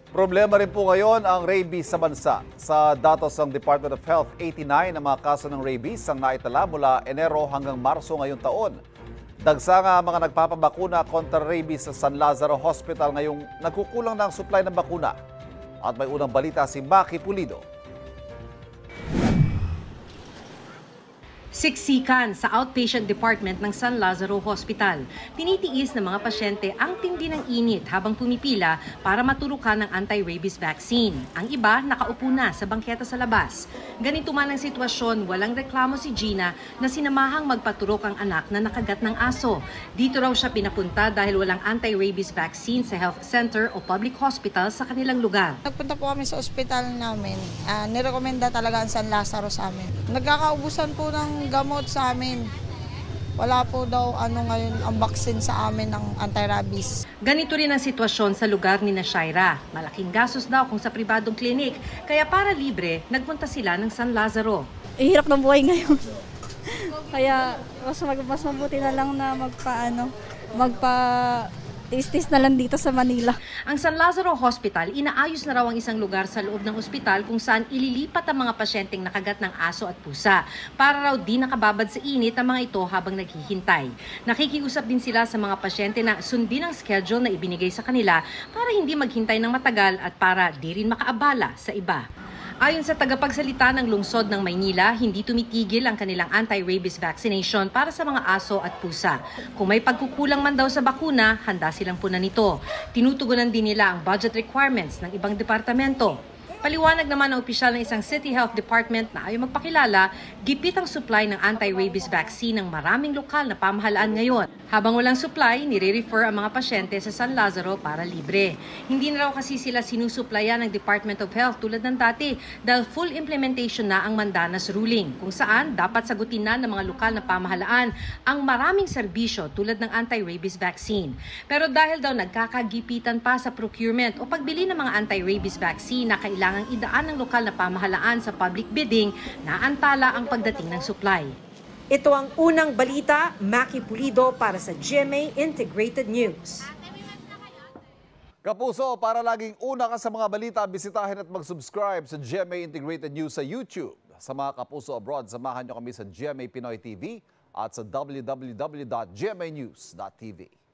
Problema rin po ngayon ang rabies sa bansa. Sa datos ng Department of Health, 89 ang mga kaso ng rabies ang naitala mula Enero hanggang Marso ngayong taon. Dagsa nga mga nagpapabakuna kontra rabies sa San Lazaro Hospital ngayong nagkukulang na ang supply ng bakuna. At may unang balita si Maki Pulido. Siksikan sa outpatient department ng San Lazaro Hospital. Tinitiis ng mga pasyente ang tindi ng init habang pumipila para maturukan ng anti-rabies vaccine. Ang iba nakaupo na sa bangketa sa labas. Ganito man ang sitwasyon, walang reklamo si Gina na sinamahang magpaturok ang anak na nakagat ng aso. Dito raw siya pinapunta dahil walang anti-rabies vaccine sa health center o public hospital sa kanilang lugar. Nagpunta po kami sa ospital namin. Nirekomenda talaga ang San Lazaro sa amin. Nagkakaubusan po ng gamot sa amin. Wala po daw ngayon ang vaccine sa amin ng anti-rabies. Ganito rin ang sitwasyon sa lugar ni Shaira. Malaking gastos daw kung sa pribadong klinik, kaya para libre, nagpunta sila ng San Lazaro. Hirap ng buhay ngayon. Kaya mas mabuti na lang na magpa-tis-tis na lang dito sa Manila. Ang San Lazaro Hospital, inaayos na raw ang isang lugar sa loob ng ospital kung saan ililipat ang mga pasyenteng nakagat ng aso at pusa para raw di nakababad sa init ang mga ito habang naghihintay. Nakikiusap din sila sa mga pasyente na sundin ang schedule na ibinigay sa kanila para hindi maghintay ng matagal at para di rin makaabala sa iba. Ayon sa tagapagsalita ng lungsod ng Maynila, hindi tumitigil ang kanilang anti-rabies vaccination para sa mga aso at pusa. Kung may pagkukulang man daw sa bakuna, handa silang punan nito. Tinutugunan din nila ang budget requirements ng ibang departamento. Paliwanag naman ng opisyal ng isang City Health Department na ayaw magpakilala, gipit ang supply ng anti-rabies vaccine ng maraming lokal na pamahalaan ngayon. Habang walang supply, nire-refer ang mga pasyente sa San Lazaro para libre. Hindi na raw kasi sila sinusuplayan ng Department of Health tulad ng dati dahil full implementation na ang Mandanas ruling, kung saan dapat sagutin na ng mga lokal na pamahalaan ang maraming serbisyo tulad ng anti-rabies vaccine. Pero dahil daw nagkakagipitan pa sa procurement o pagbili ng mga anti-rabies vaccine na kailangang idaan ng lokal na pamahalaan sa public bidding, naantala ang pagdating ng supply. Ito ang unang balita, Maki Pulido para sa GMA Integrated News. Kapuso, para laging una ka sa mga balita, bisitahin at mag-subscribe sa GMA Integrated News sa YouTube. Sa mga kapuso abroad, samahan nyo kami sa GMA Pinoy TV at sa www.gmanews.tv.